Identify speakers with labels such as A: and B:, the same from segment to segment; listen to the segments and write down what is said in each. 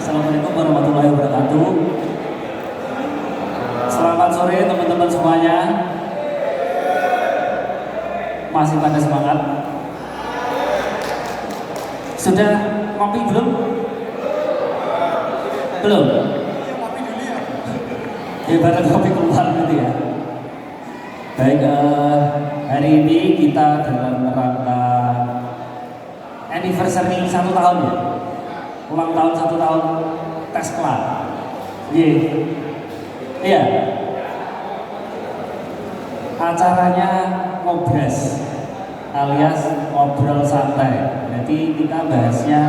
A: Assalamualaikum warahmatullahi wabarakatuh. Selamat sore teman-teman semuanya. Masih pada semangat? Sudah kopi belum? Belum? Ibarat kopi keluar gitu ya. Baik, hari ini kita dalam rangka anniversary 1 tahun ya. Ulang tahun 1 tahun tes kelar. Iya. Acaranya ngobras alias ngobrol santai. Berarti kita bahasnya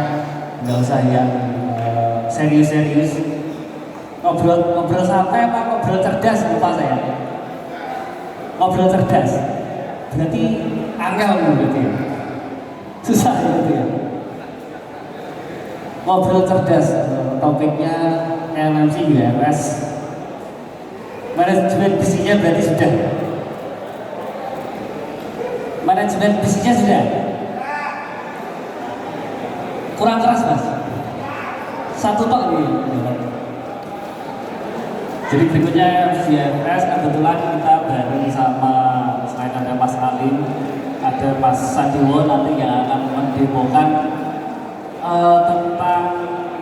A: nggak usah yang serius-serius. Ngobrol santai apa ngobrol cerdas, lupa saya. Ngobrol cerdas. Berarti angel berarti. Susah gitu ya. Ngobrol cerdas, topiknya MMC UMS. Manajemen bisnisnya berarti sudah. Manajemen bisnisnya sudah. Kurang keras mas. Satu tok ini. Jadi berikutnya UMS, kebetulan kita bareng sama selain ada Mas Alim, ada Mas Sadiwo nanti yang akan mendemokan tentang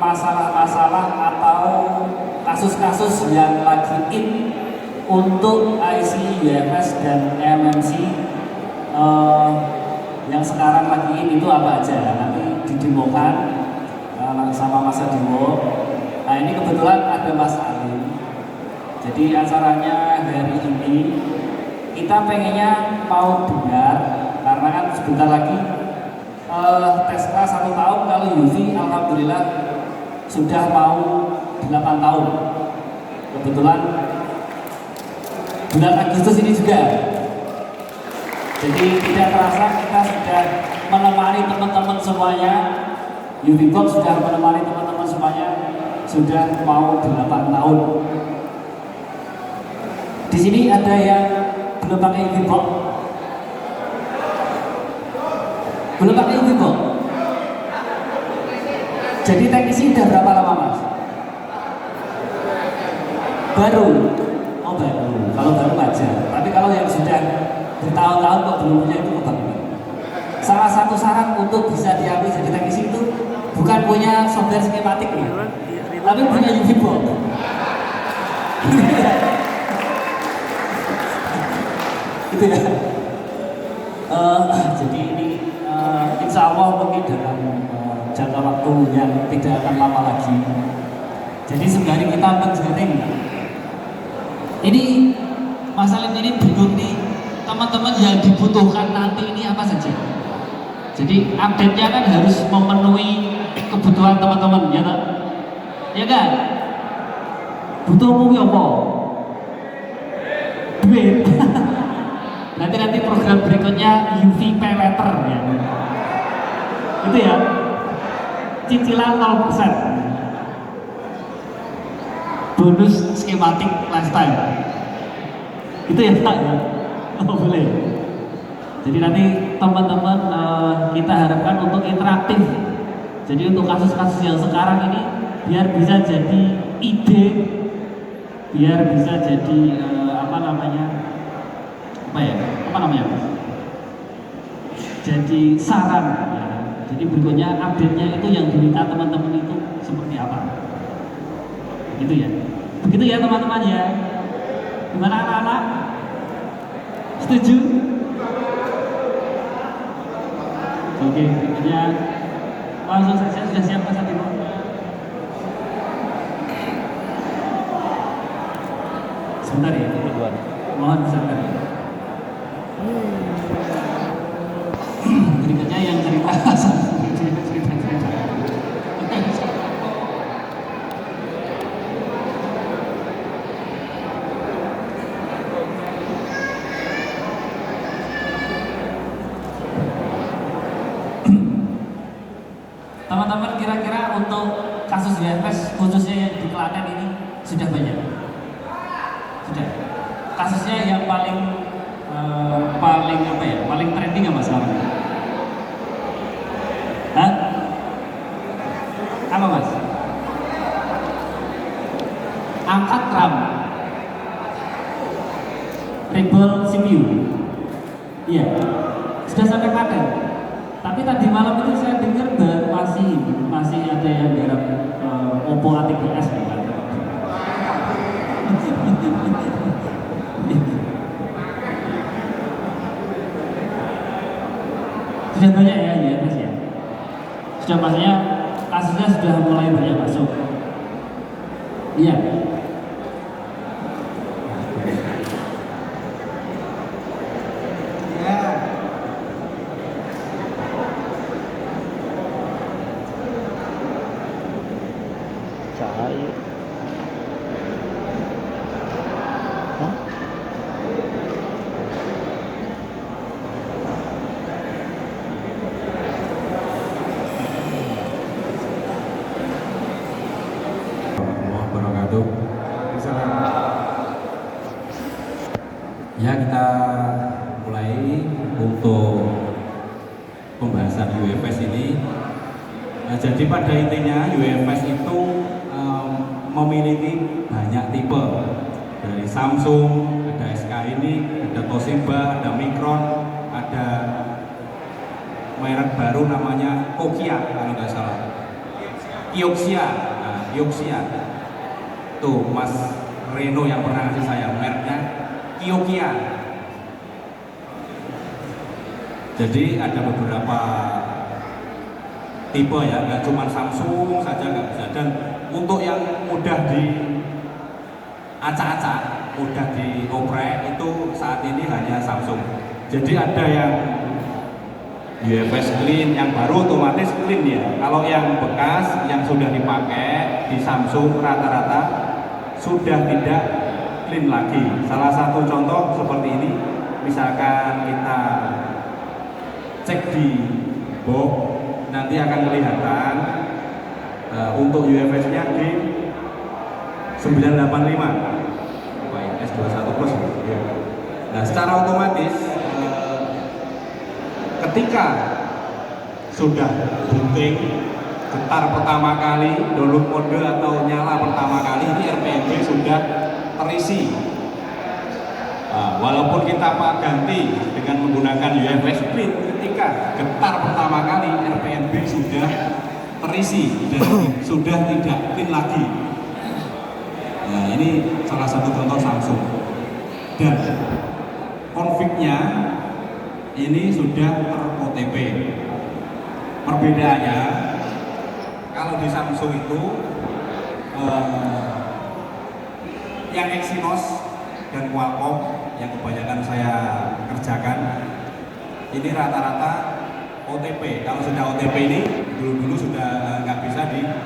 A: masalah-masalah atau kasus-kasus yang lagi in untuk IC, UMS dan MMC yang sekarang lagi in itu apa aja. Nanti didemokan sama Mas Adiwo. Nah ini kebetulan ada Mas Alim. Jadi acaranya hari ini kita pengennya mau dengar karena kan sebentar lagi tes kelas 1 tahun. Kalau Yufi alhamdulillah sudah mau 8 tahun. Kebetulan bulan Agustus ini juga. Jadi tidak terasa kita sudah menemani teman-teman semuanya. Yufi Box sudah menemani teman-teman semuanya sudah mau 8 tahun. Di sini ada yang belum pakai Yufi Box? Belum pakai Yufi Box? Jadi teknisi udah berapa lama mas? Baru? Oh baru, kalau baru wajar. Tapi kalau yang sudah bertahun-tahun kok belum punya itu kebanggaan. Salah satu syarat untuk bisa diambil jadi teknisi itu bukan punya software skematik ya, tapi punya Yufi Box. Gitu ya. Jadi ini insya Allah mungkin dalam jangka waktu yang tidak akan lama lagi. Jadi sembari kita menjaring, ini Mas Alim ini bingung nih teman-teman yang dibutuhkan nanti ini apa saja. Jadi update-nya kan harus memenuhi kebutuhan teman-teman ya kan? Ya kan? Butuhmu ya apa? Duit. Nanti program berikutnya UV Pay Letter ya. Itu ya. Cicilan 0%. Bonus skematik lifestyle. Itu ya Pak ya. Oh, boleh. Jadi nanti teman-teman kita harapkan untuk interaktif. Jadi untuk kasus-kasus yang sekarang ini biar bisa jadi ide, biar bisa jadi apa namanya? Jadi saran ya. Jadi berikutnya update-nya itu yang diminta teman-teman itu seperti apa. Gitu ya. Begitu ya teman-teman ya. Gimana anak-anak? Setuju? Oke, berikutnya langsung saja, sudah siap Mas Adimo? Sebentar ya, mohon sabar. Berikutnya yang cerita cerita. Teman-teman, kira-kira untuk kasus UFS khususnya yang di Klaten ini sudah banyak? Sudah. Kasusnya yang paling apa ya? Paling trending apa sekarang? Hah? Apa Mas? Angkat RAM, rebel CPU. Iya. Sudah sampai Klaten. Tapi tadi malam itu saya dengar masih ada yang garap Oppo A3s nih kan. Sudah banyak ya, ya Mas ya. Sudah maksudnya kasusnya sudah mulai banyak masuk. Iya.
B: Ya, kita mulai untuk pembahasan UFS ini. Jadi pada intinya UFS itu memiliki banyak tipe. Dari Samsung, ada SK ini, ada Toshiba, ada Micron, ada merek baru namanya Kokia kalau nggak salah. Kioxia, Kioxia. Tuh Mas Reno yang pernah ngasih saya mereknya Kioxia. Jadi ada beberapa tipe ya, nggak cuma Samsung saja nggak bisa. Dan untuk yang mudah diacak-acak, mudah dioprek itu saat ini hanya Samsung. Jadi ada yang UFS clean, yang baru otomatis clean ya. Kalau yang bekas, yang sudah dipakai di Samsung rata-rata sudah tidak clean lagi. Salah satu contoh seperti ini, misalkan kita cek di box, nanti akan kelihatan untuk UFS-nya di 985 S21 Plus. Nah, secara otomatis ketika sudah booting getar pertama kali, download mode atau nyala pertama kali, ini RPMB sudah terisi. Walaupun kita ganti dengan menggunakan UFS clean, ketika getar pertama kali RPMB sudah terisi dan sudah tidak clean lagi. Nah, ini salah satu contoh Samsung. Dan config-nya ini sudah ter-OTP. Perbedaannya, kalau di Samsung itu yang Exynos dan Qualcomm yang kebanyakan saya kerjakan ini rata-rata OTP. Kalau sudah OTP ini dulu sudah nggak bisa dibuka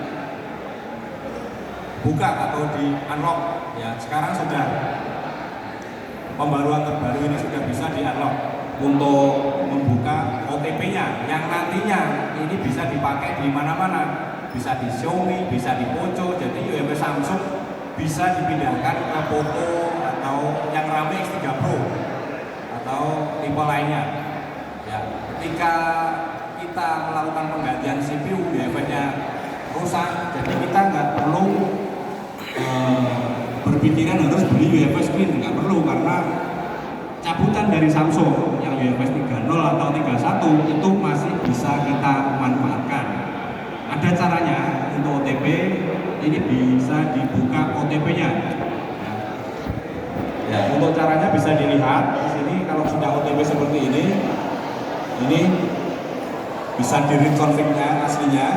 B: atau di unlock ya. Sekarang sudah pembaruan terbaru ini sudah bisa di unlock untuk membuka OTP-nya yang nantinya ini bisa dipakai di mana-mana. Bisa di Xiaomi, bisa di Poco. Jadi UFS Samsung bisa dipindahkan ke Poco atau yang rame X3 Pro atau tipe lainnya. Ya, ketika kita melakukan penggantian CPU, UFS-nya rusak, jadi kita nggak perlu berpikiran harus beli UFS clean, nggak perlu, karena cabutan dari Samsung yang UFS 30 atau 31 itu masih bisa kita manfaatkan. Ada caranya untuk OTP ini bisa dibuka caranya bisa dilihat di sini. Kalau sudah OTP seperti ini bisa di-read config-nya aslinya.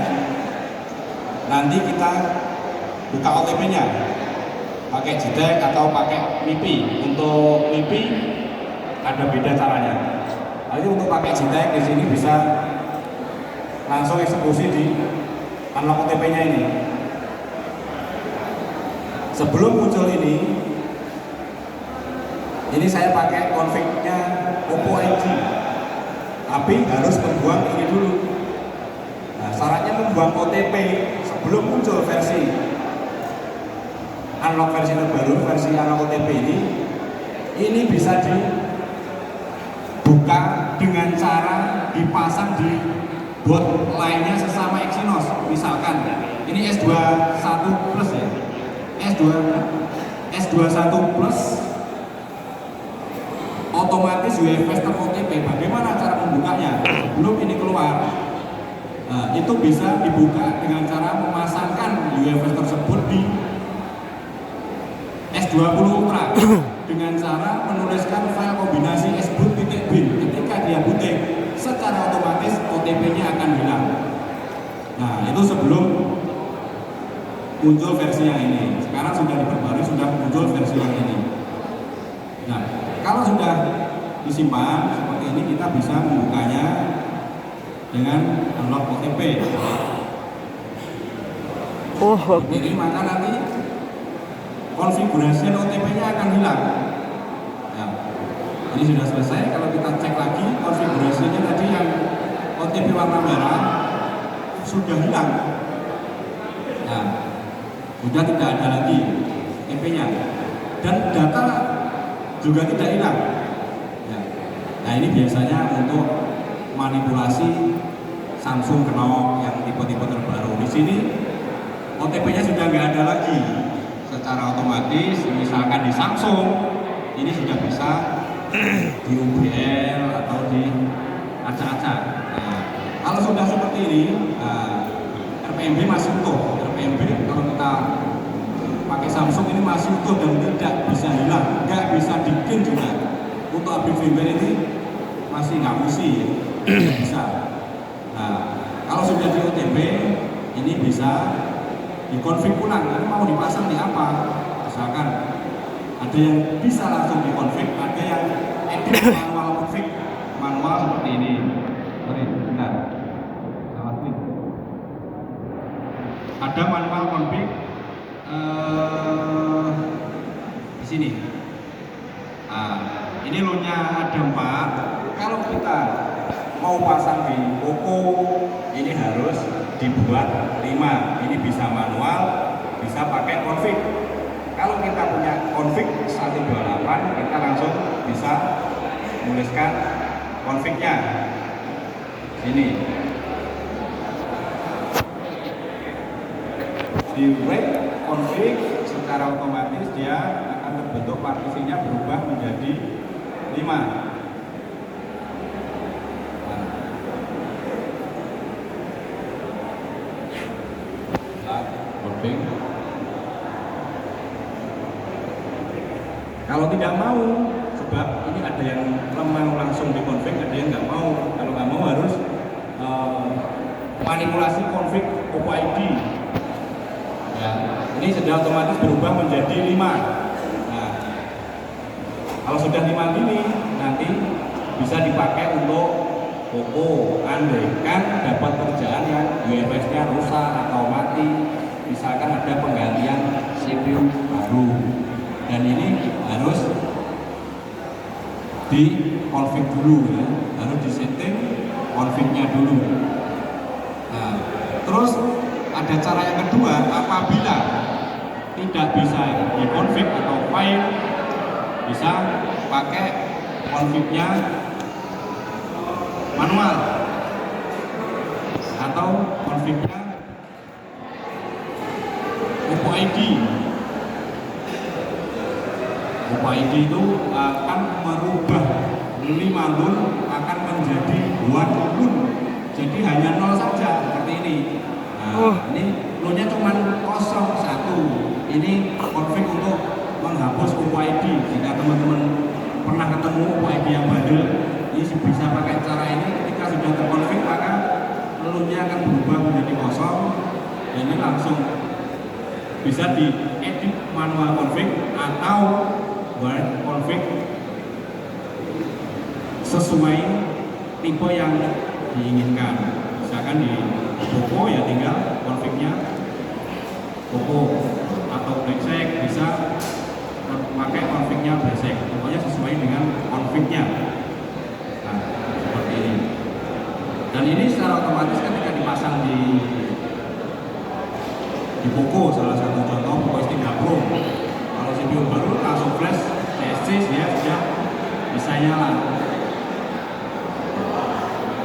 B: Nanti kita buka OTP-nya pakai JTAG atau pakai MIPI. Untuk MIPI ada beda caranya. Lalu untuk pakai JTAG di sini bisa langsung eksekusi di unlock OTP-nya ini. Sebelum muncul ini saya pakai config-nya Oppo ID, tapi harus membuang ini dulu. Nah, syaratnya membuang OTP sebelum muncul versi unlock versi terbaru, versi unlock OTP ini bisa dibuka dengan cara dipasang di bot lainnya sesama Exynos. Misalkan ini S21 Plus ya, S21 Plus otomatis UFS OTP. Bagaimana cara membukanya sebelum ini keluar? Nah, itu bisa dibuka dengan cara memasangkan UFS tersebut di S20 Ultra dengan cara menuliskan file kombinasi sboot.bin. Ketika dia booting, secara otomatis OTP-nya akan hilang. Nah, itu sebelum muncul versi yang ini. Sekarang sudah diperbarui, sudah muncul versi yang ini. Nah, kalau sudah disimpan seperti ini, kita bisa membukanya dengan unlock OTP. Jadi maka nanti konfigurasi OTP-nya akan hilang. Nah, ini sudah selesai. Kalau kita cek lagi konfigurasinya tadi yang OTP warna merah sudah hilang. Nah, sudah tidak ada lagi OTP-nya dan data juga tidak hilang. Nah, ini biasanya untuk manipulasi Samsung Knox yang tipe-tipe terbaru. Di sini OTP-nya sudah nggak ada lagi. Secara otomatis, misalkan di Samsung ini sudah bisa di UBL atau di acak-acak. Nah, kalau sudah seperti ini, RPMB masih utuh. RPMB kalau kita pakai Samsung ini masih utuh dan tidak bisa hilang, nggak bisa di-clean juga. Untuk update firmware ini masih nggak mesti, bisa. Nah, kalau sudah di OTP ini bisa dikonfig ulang. Ini mau dipasang di apa? Misalkan ada yang bisa langsung dikonfig, ada yang edit manual config, manual seperti ini. Bentar. Ada manual config di sini. Nah, ini low-nya ada 4. Kalau kita mau pasang di Oppo, ini harus dibuat 5. Ini bisa manual, bisa pakai config. Kalau kita punya config 128, kita langsung bisa menuliskan config-nya. Ini di wrap config, secara otomatis dia akan terbentuk partisinya berubah menjadi 5. Kalau tidak mau, sebab ini ada yang mau langsung dikonfig, ada yang nggak mau. Kalau nggak mau harus manipulasi konfig Oppo ID. Ya, ini sudah otomatis berubah menjadi 5. Nah, kalau sudah 5 ini nanti bisa dipakai untuk Oppo. Andai kan dapat kerjaan yang UFS-nya rusak atau mati, misalkan ada penggantian CPU baru, dan ini harus di config dulu ya, harus disetting config-nya dulu. Nah, terus ada cara yang kedua, apabila tidak bisa di config atau file, bisa pakai config-nya manual atau config-nya Oppo ID. Oppo ID itu akan merubah 5 lun akan menjadi 2 lun, jadi hanya 0 saja seperti ini. Nah, ini lunnya cuma 01. Ini config untuk menghapus Oppo ID. jika teman-teman pernah ketemu OID yang bandel, ini bisa pakai cara ini. Ketika sudah terkonfig maka lalunya akan berubah menjadi kosong dan ini langsung bisa diedit manual config atau word config sesuai tipe yang diinginkan. Misalkan di Poco ya tinggal confignya Poco, atau Blacksec bisa pakai confignya Blacksec, pokoknya sesuai dengan confignya. Nah, seperti ini. Dan ini secara otomatis ketika dipasang di Poco, salah satu contoh Poco S3 Pro, kalau CPU baru langsung flash CSC ya sudah bisa nyala.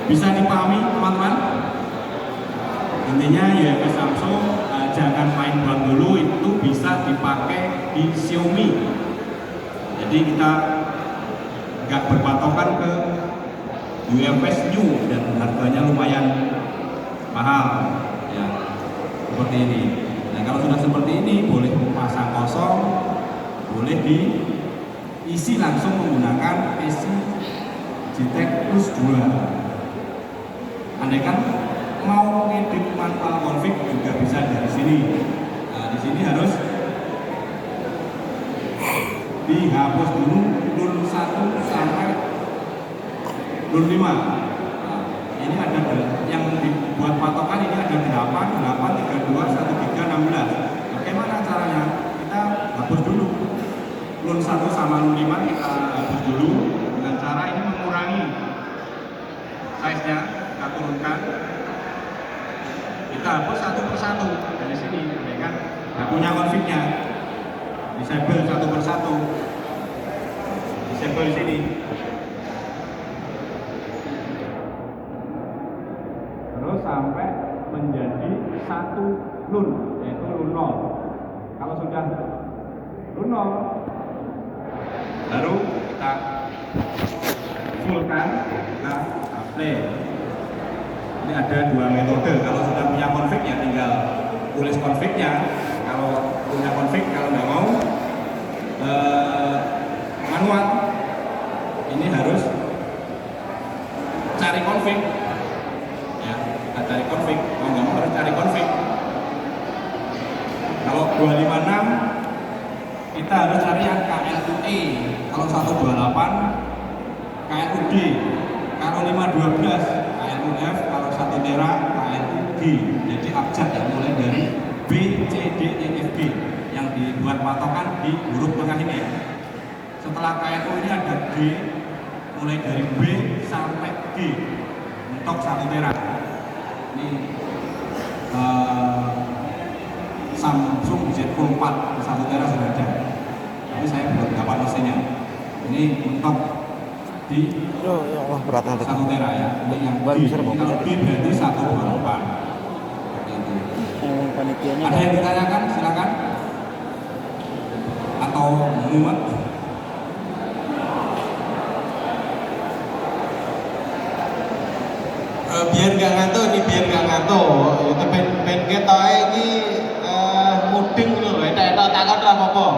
B: Bisa dipahami teman-teman? Intinya UFS Samsung jangan main buat dulu, itu bisa dipakai di Xiaomi. Jadi kita nggak berpatokan ke UFS new dan harganya lumayan mahal ya, seperti ini. Nah kalau sudah seperti ini boleh pasang kosong, boleh diisi langsung menggunakan PC GTX Plus 2. Andai kan mau ngedit manual config juga bisa dari sini. Nah, di sini harus dihapus dulu DUL 1 sampai DUL 5. Nah, ini ada yang dibuat patokan, ini ada 8, 8, 32, 13, 16. Bagaimana caranya? Kita hapus dulu DUL 1 sama DUL 5, kita hapus dulu dengan cara ini mengurangi size-nya. Kita turunkan, kita hapus satu persatu dari sini, ya kan? Nah, punya config-nya, disable satu persatu, disable di sini, terus sampai menjadi satu LUN, yaitu LUN 0. Kalau sudah LUN 0, baru kita fullkan, kita play. Ini ada dua metode. Kalau sudah punya config ya tinggal tulis confignya. Kalau punya config, kalau nggak mau manual, ini harus cari config. Ya, kita cari config. Kalau nggak mau harus cari config. Kalau 256 kita harus cari yang KLUE. Kalau 128 KLUD. Kalau 512 KLUF, kalau 1 tera KLUG. Jadi abjad ya, mulai dari B, C, D, E, F, G yang dibuat patokan di huruf tengah ini ya. Setelah KLU ini ada G, mulai dari B sampai G untuk 1 tera. Ini Samsung Z4 1 tera sudah ada, tapi saya belum dapat mesinnya. Ini untuk di
C: berat nanti
B: 1 tera ya. Ini yang D, kalau D berarti 128.
C: Panitianya
B: ada yang ditanyakan? Silakan. Atau muat?
D: Biar gak ngantuk nih, biar gak ngantuk. Itu ben ketoke iki mudeng lho, etok takon ora apa-apa.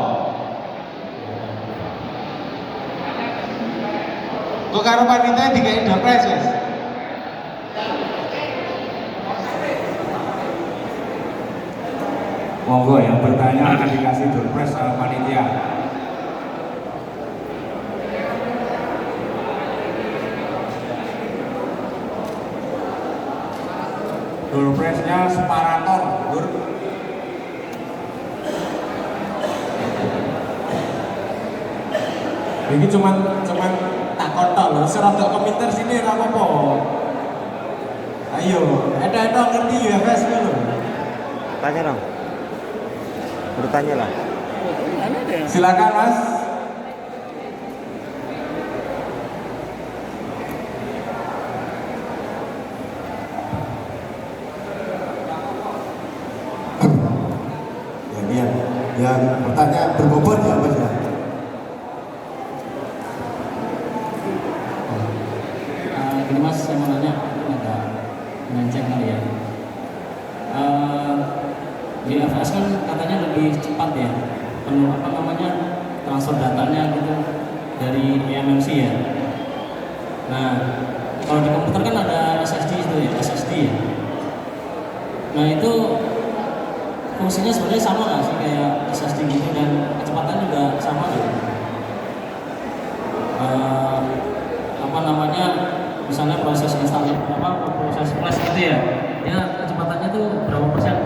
D: Kok karo panitia digawe dopres wis.
B: Monggo yang bertanya akan dikasih doorpress sama panitia. Doorpressnya separator, Dur.
D: Ini cuman tak kontol lho, serondok komentar sini ora apa-apa. Ayo, edo ngerti UFS lho.
C: tanya dong. Bertanya lah.
D: Silakan Mas.
E: Yang bertanya berbobot ya Mas ya.
A: Gini Mas, saya mau nanya, ada melenceng kali ya. Di FS kan katanya lebih cepat ya, apa namanya, transfer datanya gitu dari eMMC ya. Nah, kalau di komputer kan ada SSD itu ya, SSD ya. Nah itu fungsinya sebenarnya sama nggak sih kayak SSD gitu dan kecepatan juga sama gitu. Apa namanya, misalnya proses install proses flash gitu ya, ya kecepatannya tuh berapa persen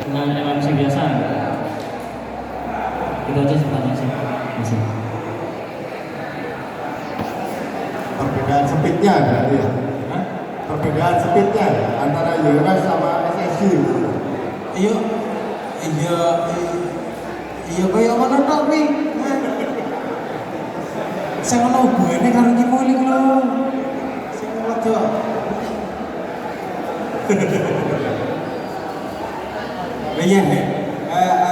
A: dengan eMMC biasa gitu. Itu aja sebenarnya sih. Masih.
E: Perbedaan speednya ada ya?
B: Hah?
E: Perbedaan speednya antara UFS sama SSD gitu.
D: Iya, kayak mana tok wi? Saya ngono hubungannya karo iki mau iki lho. Sing wedok. Iya,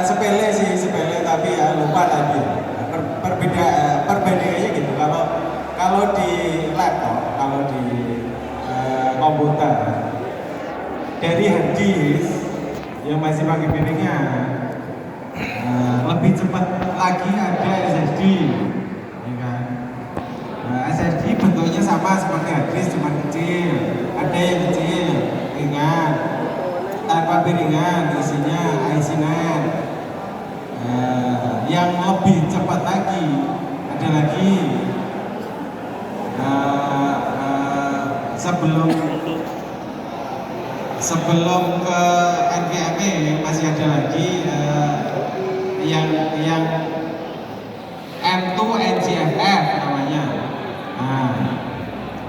D: sepele sih, sepele tapi ya lupa tadi. Perbedaannya gitu. Kalau di laptop, kalau di komputer dari hard disk yang masih pakai piringnya lebih cepat lagi ada SSD, ya kan? SSD bentuknya sama seperti hard disk, cuma kecil. Ada yang kecil, ringan, tanpa piringan, isinya IC-NAND. Yang lebih cepat lagi ada lagi sebelum ke NVMe masih ada lagi yang M2 NCFF namanya. Nah,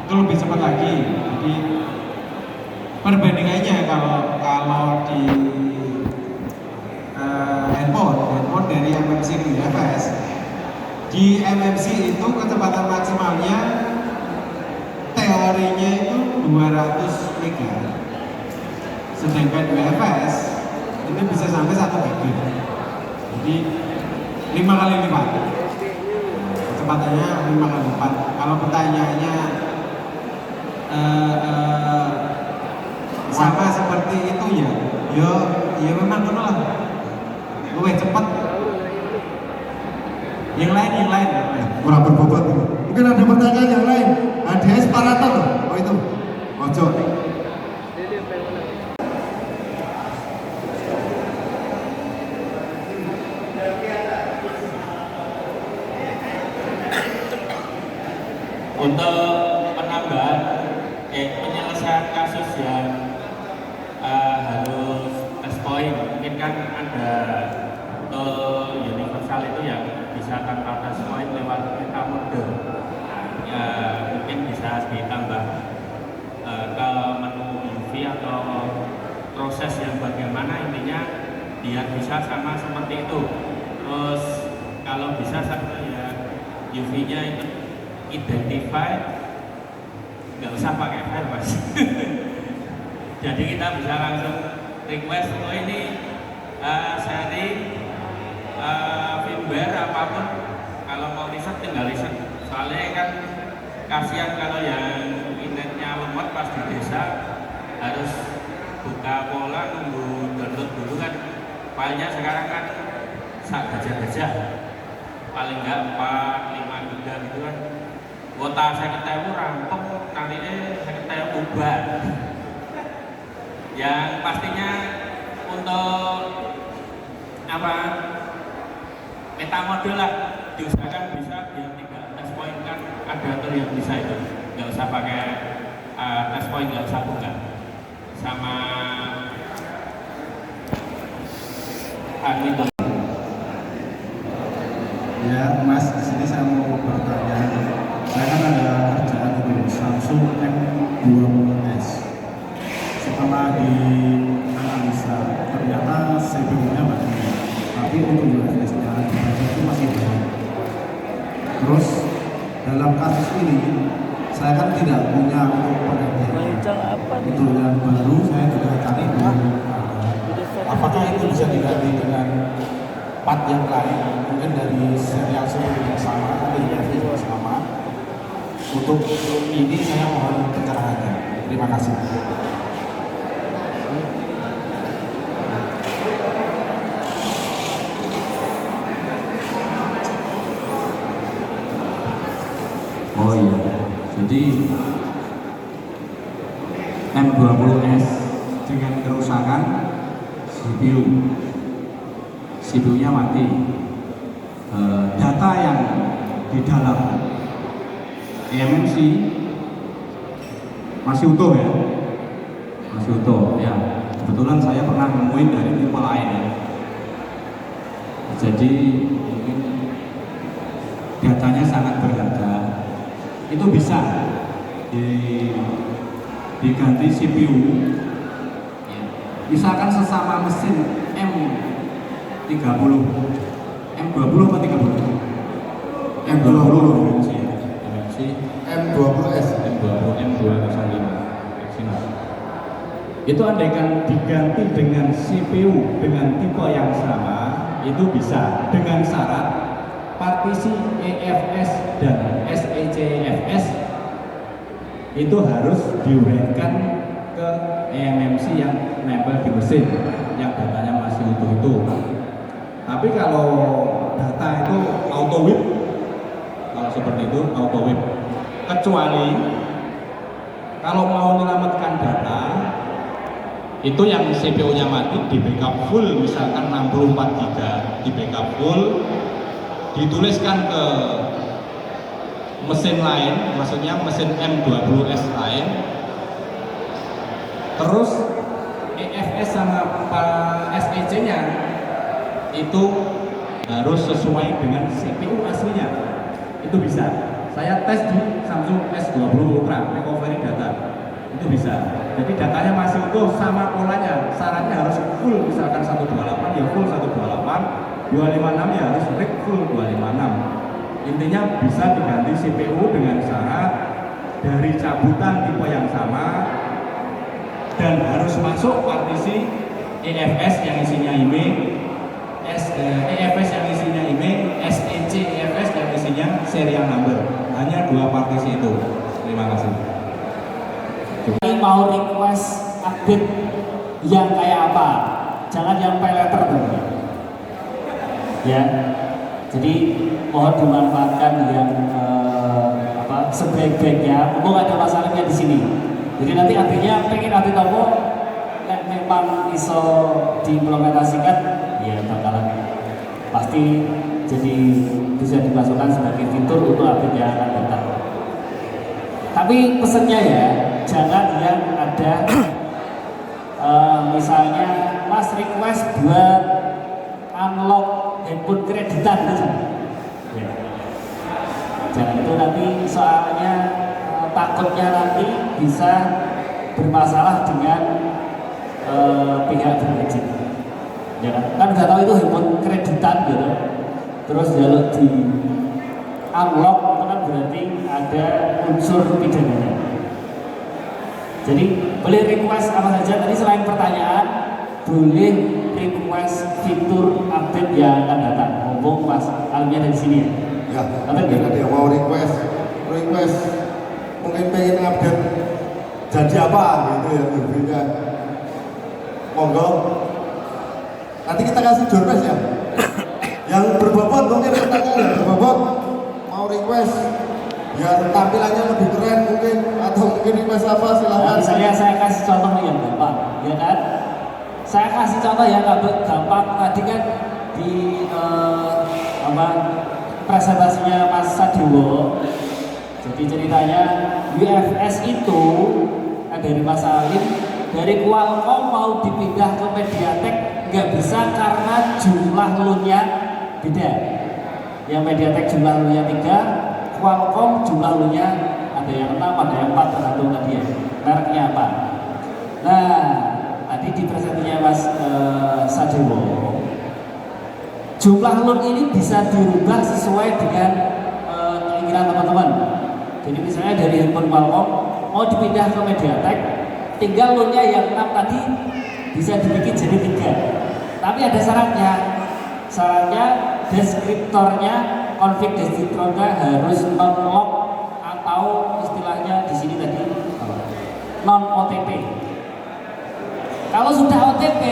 D: itu lebih cepat lagi. Jadi perbandingannya kalau di handphone dari eMMC ke UFS, di eMMC itu kecepatan maksimalnya teorinya itu 200 mega, sedangkan UFS itu bisa sampai 1 GB, jadi 5 kali lipat kecepatannya, 5 kali lipat. Kalau pertanyaannya sama seperti itu ya memang benar lah, lebih cepat. Yang lain.
E: Kurang berbobot gitu. Mungkin ada pertanyaan yang lain. Ada separator loh. Oh itu. Ojo.
F: Untuk penambahan penyelesaian kasus yang harus test point, mungkin kan ada universal itu yang bisa tanpa test point lewat metamode. Ya, mungkin bisa ditambah ke menu UV atau proses yang bagaimana, intinya biar bisa sama seperti itu. Terus kalau bisa satu ya UV-nya itu identify, nggak usah pakai file mas. Jadi kita bisa langsung request, oh ini sharing firmware apapun, kalau mau riset tinggal riset. Soalnya kan kasihan kalau yang internetnya lemot pas di desa harus buka pola nunggu download dulu kan. Filenya sekarang kan sak gajah-gajah, paling nggak 4-5 giga gitu kan. Kuota 50.000 rampung, nantinya 50.000 ubah. Yang pastinya untuk metamode lah diusahakan bisa biar tidak test point, kan ada atur yang bisa itu, nggak usah pakai test point, nggak usah buka sama itu.
G: Ya Mas, di sini saya mau bertanya. Saya kan ada kerjaan itu Samsung M20s. Setelah dianalisa, ternyata CPU-nya bagus, tapi untuk UFS-nya itu masih baik. Terus dalam kasus ini, saya kan tidak punya untuk penggantian. Untuk yang baru saya juga cari belum ada. Apakah itu bisa diganti dengan part yang lain, mungkin dari serial yang sama atau dari juga sama? Untuk ini saya mohon pencerahannya. Terima kasih.
B: Oh iya, jadi M20S dengan kerusakan CPU-nya mati. Data yang di dalam eMMC masih utuh ya, masih utuh ya. Kebetulan saya pernah nemuin dari tipe lain ya. Jadi mungkin datanya sangat berharga. Itu bisa diganti CPU. Misalkan sesama mesin M20 apa 30? M20 MMC ya. MMC
E: M20S.
B: M205 itu andaikan diganti dengan CPU dengan tipe yang sama itu bisa, dengan syarat partisi EFS dan SECFS itu harus diuraikan ke eMMC yang nempel di mesin yang datanya masih utuh itu. Tapi kalau data itu auto whip, kalau seperti itu auto whip, kecuali kalau mau menyelamatkan data itu yang CPU-nya mati di backup full, misalkan 64 GB di backup full, dituliskan ke mesin lain, maksudnya mesin M20S lain, terus EFS sama SEC-nya itu harus sesuai dengan CPU aslinya. Itu bisa. Saya tes di Samsung S20 Ultra recovery data, itu bisa. Jadi datanya masih utuh sama polanya, syaratnya harus full, misalkan 128 ya full 128, 256 ya harus read full 256. Intinya bisa diganti CPU dengan syarat dari cabutan tipe yang sama dan harus masuk partisi EFS yang isinya IMEI, EFS yang isinya IMEI, SEC EFS yang isinya serial number. Hanya 2 partisi itu. Terima kasih.
A: Ini mau request update yang kayak apa? Jangan yang pay letter tuh. Ya. Jadi mohon dimanfaatkan yang sebaik-baiknya. Mumpung ada masalahnya di sini. Jadi nanti artinya pengen update apa? Nek memang iso diimplementasikan, ya bakalan pasti jadi bisa dimasukkan sebagai fitur untuk update yang akan datang. Tapi pesennya ya, jangan yang ada misalnya Mas request buat unlock handphone kreditan aja. Ya. Jangan itu nanti soalnya takutnya nanti bisa bermasalah dengan pihak berwajib. Ya kan udah tahu itu handphone kreditan gitu. Terus kalau di unlock itu kan berarti ada unsur pidananya. Jadi boleh request apa saja tadi selain pertanyaan, boleh request fitur update yang akan datang. Mumpung Mas Almiah dari sini ya.
E: Ya, ada dia mau request mungkin pengen update jadi apa gitu ya, Yulvina. Monggo. Nanti kita kasih jurnas ya. Yang berbobot mungkin pertanyaan yang berbobot mau request biar tampilannya lebih keren mungkin, atau mungkin request apa silahkan.
A: Misalnya saya kasih contoh yang gampang, ya kan? Saya kasih contoh yang gampang tadi kan di presentasinya Mas Sadewo. Jadi ceritanya UFS itu dari Mas Alim dari Qualcomm mau dipindah ke MediaTek nggak bisa karena jumlah loan-nya beda. Yang MediaTek jumlah loan-nya 3, Qualcomm jumlah loan-nya ada yang 6, ada yang 4 tergantung tadi ya. Mereknya apa? Nah, tadi di presentasinya Mas Sadewo, jumlah loan ini bisa dirubah sesuai dengan keinginan teman-teman. Jadi misalnya dari handphone Qualcomm mau dipindah ke MediaTek, tinggal loan-nya yang 6 tadi bisa dibikin jadi 3. Tapi ada syaratnya. Syaratnya deskriptornya, konfig deskriptornya harus non-lock atau istilahnya di sini tadi non-OTP. Kalau sudah OTP,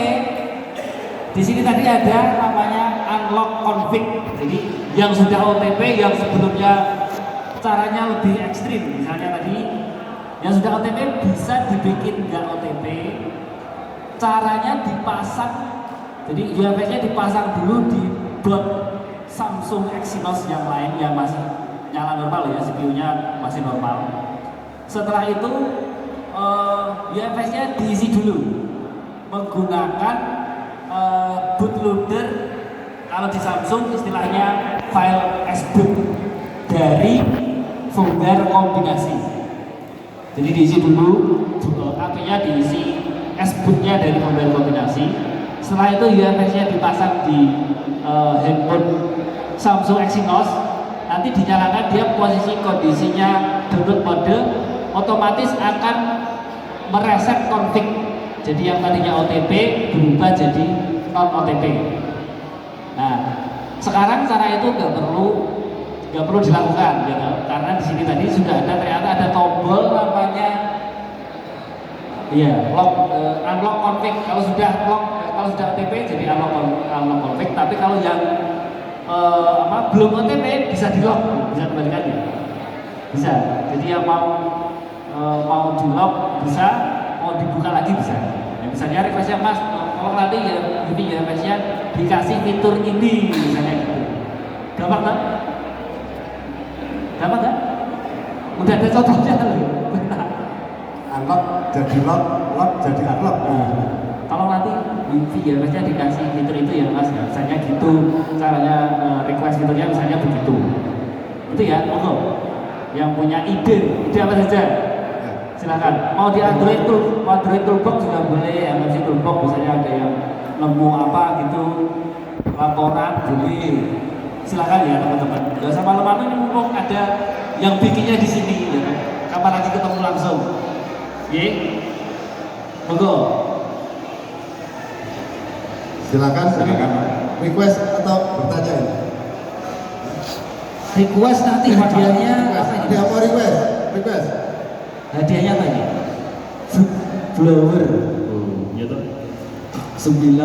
A: di sini tadi ada namanya unlock config. Jadi yang sudah OTP, yang sebelumnya caranya lebih ekstrim. Misalnya tadi yang sudah OTP bisa dibikin nggak OTP. Caranya dipasang, jadi UFS-nya dipasang dulu di bot Samsung Exynos yang lain yang masih nyala normal ya, CPU-nya masih normal. Setelah itu UFS-nya diisi dulu menggunakan bootloader. Kalau di Samsung istilahnya file sboot dari firmware kombinasi. Jadi diisi dulu, HP-nya diisi sbootnya dari firmware kombinasi. Setelah itu UFS-nya dipasang di handphone Samsung Exynos. Nanti dinyalakan, dia posisi kondisinya download mode, otomatis akan mereset config. Jadi yang tadinya OTP berubah jadi non OTP. Nah, sekarang cara itu nggak perlu dilakukan, gitu. Karena di sini tadi sudah ada, ternyata ada tombol namanya, iya, unlock config. Kalau sudah OTP jadi unlock config. Tapi kalau yang belum OTP bisa di lock, bisa kembalikan ya, bisa. Jadi yang mau di lock bisa, mau dibuka lagi bisa. Ya, misalnya requestnya Mas, kalau nanti ya requestnya dikasih fitur ini, misalnya gitu. Gampang kan? Gampang kan? Udah ada contohnya loh.
E: Unlock jadi lock, lock jadi unlock.
A: Kalau nanti requestnya dikasih fitur itu ya Mas, ya, misalnya gitu caranya, request fiturnya misalnya begitu. Itu ya, monggo. Yang punya ide apa saja? Silakan. Mau di Android Toolbox juga boleh, MFC Toolbox misalnya ada yang nemu apa gitu, laporan boleh. Silakan ya teman-teman. Gak usah malu-malu, ini mumpung ada yang bikinnya di sini. Ya. Kapan lagi ketemu langsung? Ye, monggo.
E: Silakan. Request atau bertanya ini?
A: Request nanti hadiahnya apa ini?
E: Dia mau request.
A: Hadiahnya apa ini? Flower. Oh, iya toh. 9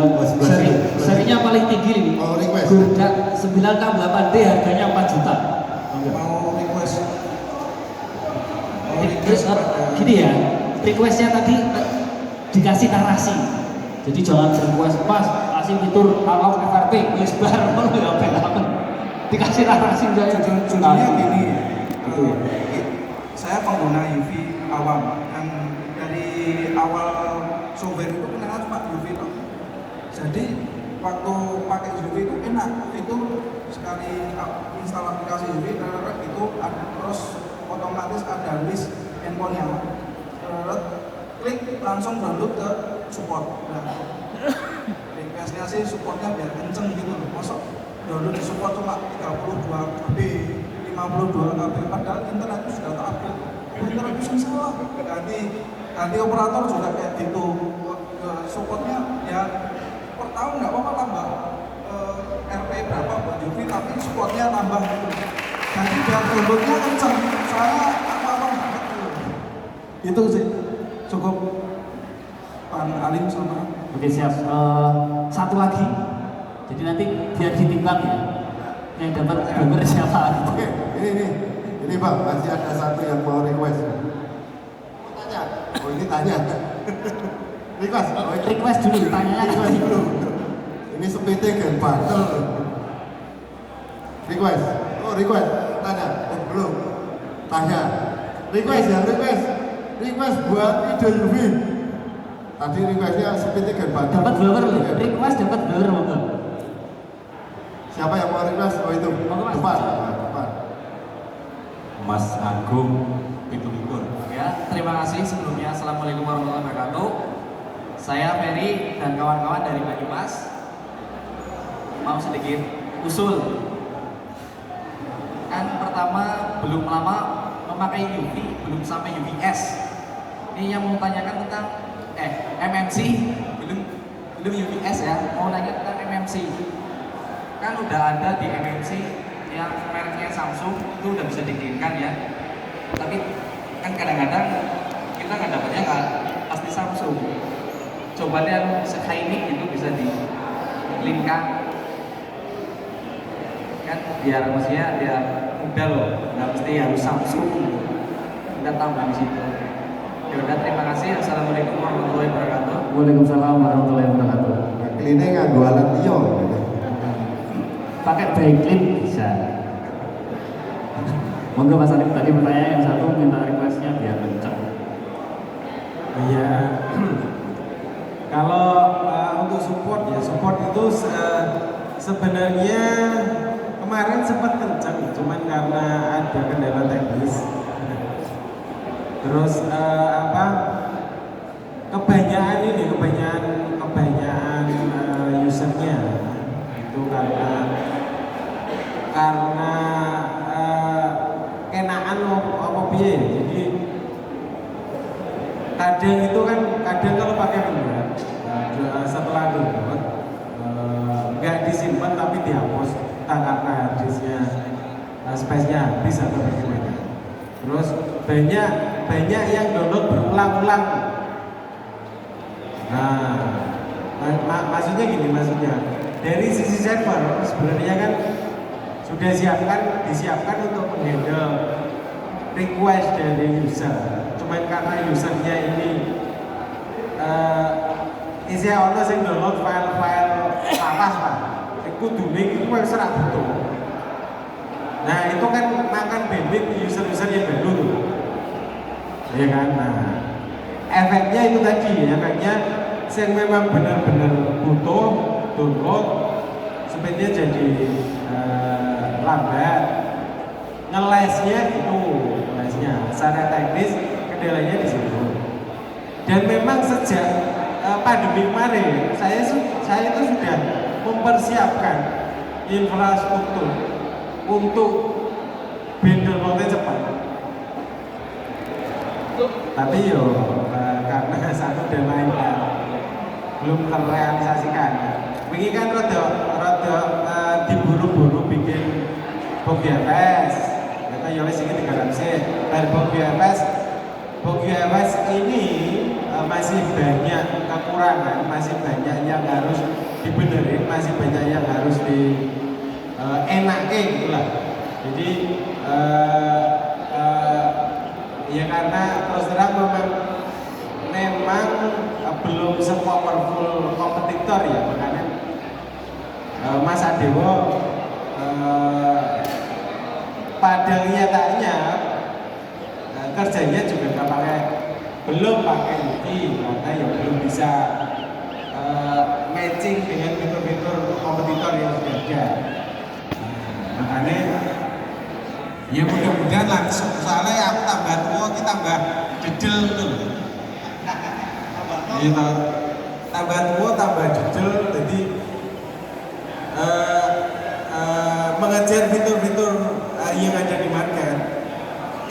A: serinya paling tinggi ini.
E: Oh, request.
A: Gurdak 968D harganya 4 juta.
G: Mau request.
A: Terus gini ya, requestnya tadi dikasih narasi. Jadi jangan request Mas, kasih fitur unlock FRP, wis bar ngono ya apa. Dikasih narasi saya
G: Jujurnya gini,
A: Gitu ya.
G: saya pengguna UV awam yang dari awal software itu kenal cuma UV toh. Jadi waktu pakai UV itu enak, itu sekali install aplikasi UV itu ada, terus otomatis ada list handphonenya, klik langsung download ke support. Nah, requestnya sih supportnya biar kenceng gitu loh, masuk download di support cuma 32 KB, 52 KB, padahal internet itu sudah terupdate. Internet itu salah, ganti operator juga kayak gitu. Supportnya ya per tahun nggak apa-apa tambah RP berapa buat UV, tapi supportnya tambah gitu. Jadi biar downloadnya kenceng, saya apa-apa banget gitu. Itu sih cukup Pak Alim sama.
A: Oke siap. Satu lagi. Jadi nanti biar ditimbang ya. Yang dapat gambar siapa?
E: Oke, ini Bang, masih ada satu yang mau request. Mau tanya? Oh ini tanya. Request. Oh,
A: Request dulu, tanyanya request dulu.
E: Ini sepite gen bandel. Request. Oh request. Tanya. Belum. Tanya. Request ya request. Request buat ide UV. Tadi requestnya sepite gen bandel.
A: Dapat blower loh. Request dapat blower monggo.
E: Siapa yang mau request? Oh itu.
A: Monggo, Mas.
E: Depan.
B: Mas Agung Pitulipur.
H: Ya, terima kasih sebelumnya. Assalamualaikum warahmatullahi wabarakatuh. Saya Ferry dan kawan-kawan dari Banyumas mau sedikit usul. Kan pertama belum lama memakai UV, belum sampai UVS. Ini yang mau tanyakan tentang MMC, belum UVS ya. Mau nanya tentang MMC. Kan udah ada di MMC yang mereknya Samsung itu udah bisa dikirimkan ya, tapi kan kadang-kadang kita nggak dapatnya nggak pasti Samsung. Coba lihat Skymic itu bisa di linkkan kan, biar maksudnya biar udah loh, nggak mesti harus Samsung, kita tambah di situ. Ya udah, terima kasih. Assalamualaikum warahmatullahi wabarakatuh.
A: Waalaikumsalam warahmatullahi wabarakatuh.
E: Kline nganggo alat liya gitu.
A: Pakai backlink bisa. Monggo Mas Alif, tadi pertanyaan yang satu minta requestnya biar kencang.
D: Iya. Kalau untuk support ya, support itu sebenarnya kemarin sempat kencang, cuman karena ada kendala teknis. Terus kebanyakan usernya itu karena kenaan apa piye. Jadi kadang itu kan kalau pakai benar setelah download nggak disimpan tapi dihapus karena harddisknya space-nya habis atau bagaimana. Terus banyak yang download berulang-ulang. Nah, maksudnya gini, dari sisi server sebenarnya kan sudah disiapkan untuk menghandle request dari user. Cuman karena usernya ini isi ono sing download file-file lawas lah. Iku duning iku wis ora butuh. Nah, itu kan makan bandwidth user-user yang baru tuh. Ya kan? Nah, efeknya itu tadi, efeknya yang memang benar-benar butuh download sebenarnya jadi lambat. Ngelesnya secara teknis kendalanya di situ. Dan memang sejak pandemi kemarin saya itu sudah mempersiapkan infrastruktur untuk downloadnya cepat. Tapi karena satu dan lain hal belum terrealisasikan. Ini kan rada diburu-buru bikin BogFS. Kita yowes ini 300. Dan BogFS ini masih banyak kekurangan, masih banyak yang harus dibenerin, masih banyak yang harus enakin gitulah. Jadi ya karena terus terang memang belum se-powerful kompetitor ya, makanya Mas Adewo pada nyatanya kerjanya juga belum pakai ini, karena ya belum bisa matching dengan fitur-fitur kompetitor yang sudah ada. Makanya ya mudah-mudahan langsung, soalnya aku tambah tua, kita tambah jedel gitu. Gitu. Tambah tua, tambah jedel, jadi mengejar fitur-fitur yang ada di market.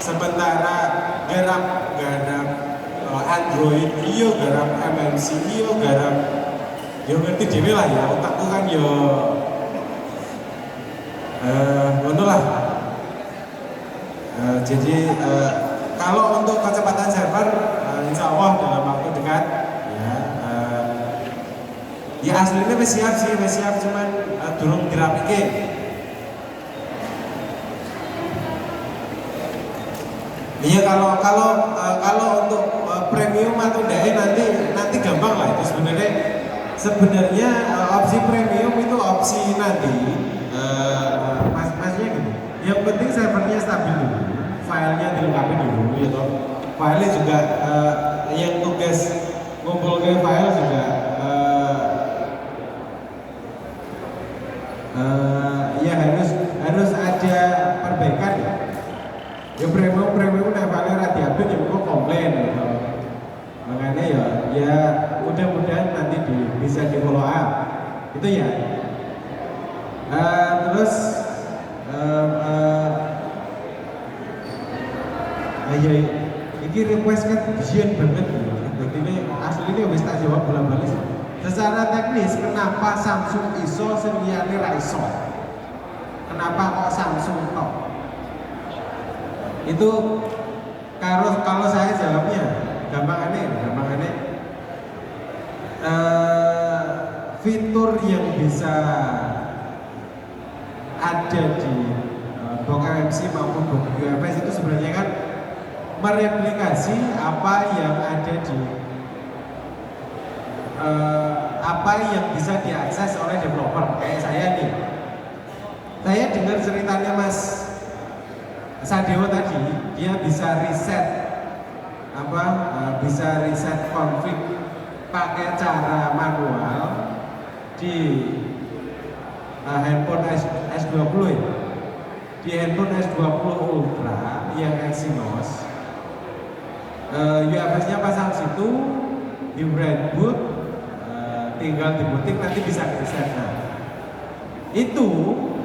D: Sementara garap Android, garap MNC, garap ya ngerti dhewe lah ya, otakku kan ya ngono lah. Jadi kalau untuk kecepatan server insya Allah dalam waktu dekat ya aslinya masih siap cuman durung dirapike. Iya kalau untuk premium atau enggak nanti gampang lah itu sebenarnya opsi premium itu opsi nanti maksudnya gini. Yang penting servernya stabil dulu, filenya dilengkapi dulu gitu. Filenya juga yang tugas ngumpulkan file juga ya harus ada perbaikan. Ya premium filenya rada update ya kok komplain gitu. Makanya ya mudah-mudahan nanti bisa di follow up itu ya. Terus ya ini request kan bijian banget gitu. Jadi ini aslinya wis tak jawab bola-balik. Secara teknis kenapa Samsung iso liyane ra iso? Kenapa kok Samsung top? Itu kalau saya jawabnya gampangannya fitur yang bisa ada di box MMC maupun box UFS itu sebenarnya kan mereplikasi apa yang ada di apa yang bisa diakses oleh developer. Kayak saya nih, saya dengar ceritanya Mas Sadewo tadi, dia bisa reset bisa reset config pakai cara manual di handphone S20 ya, di handphone S20 Ultra yang Exynos. UFS-nya pasang situ, di Redboot, tinggal dibutik nanti bisa reset. Nah, itu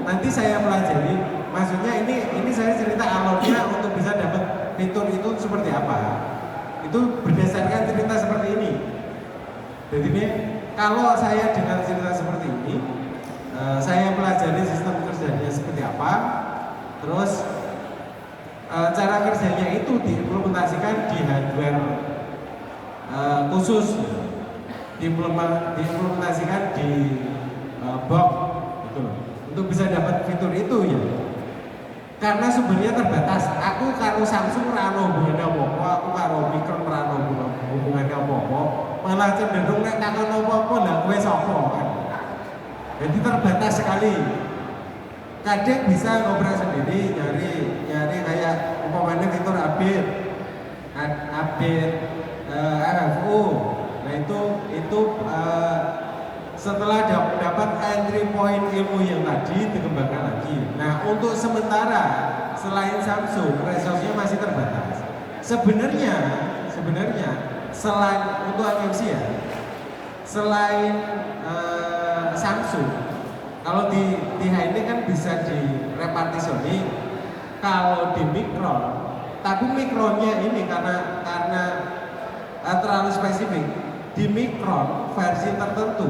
D: nanti saya pelajari. Maksudnya ini saya cerita alurnya untuk bisa dapat fitur itu seperti apa. Itu berdasarkan cerita seperti ini. Jadi ini kalau saya dengar cerita seperti ini, saya pelajari sistem kerjanya seperti apa, terus cara kerjanya itu diimplementasikan di hardware khusus, diimplementasikan di box gitu loh, untuk bisa dapat fitur itu ya. Karena sumbernya terbatas. Aku karo Samsung rano hubungan apa-apa, aku karo Micron rano hubungan apa-apa, malah cenderung nek takon apa-apa lah kowe sapa kan. Jadi terbatas sekali. Kadang bisa ngobrol sendiri, nyari kayak umpamanya fitur update RFU. Nah itu setelah dapat entry point ilmu yang tadi dikembangkan lagi. Nah untuk sementara selain Samsung resource-nya masih terbatas. Sebenarnya selain untuk MMC ya, selain Samsung, kalau di ini kan bisa direpartisoni. Kalau di Micron, tapi Micronnya ini karena terlalu spesifik. Di Micron versi tertentu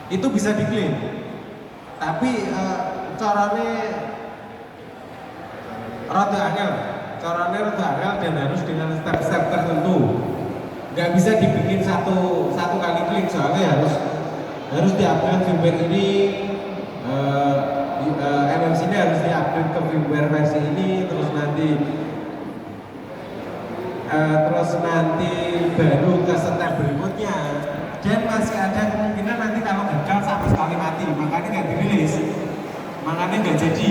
D: itu bisa diklaim, tapi caranya rada angel dan harus dengan step-step tertentu. Nggak bisa dibikin satu kali klik, soalnya harus diupgrade firmware ini, MMC ini harus diupgrade ke firmware versi ini, terus nanti baru ke step berikutnya. Dan masih ada kemungkinan nanti kalau gagal sama sekali mati, makanya nggak dirilis, makanya nggak jadi.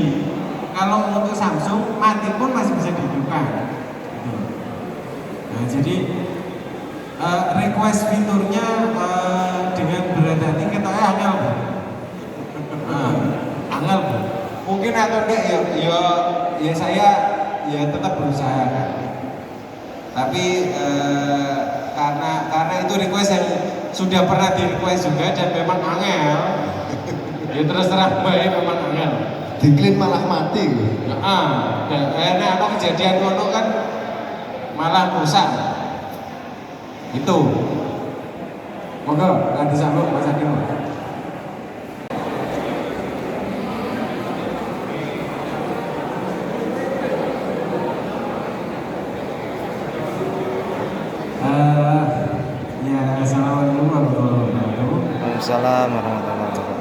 D: Kalau untuk Samsung mati pun masih bisa dihidupkan. Nah jadi request fiturnya dengan berat hati kita angel bu, angel bu. Mungkin atau enggak ya saya ya tetap berusaha kan. Tapi karena itu request yang sudah pernah di request juga dan memang angel, ya terus terang baik memang angel.
E: Diklaim malah mati.
D: Dan apa kejadian kono kan malah rusak. Itu. Monggo lanjut sambung Mas Hakim. Assalamualaikum warahmatullahi wabarakatuh.
C: Waalaikumsalam warahmatullahi wabarakatuh.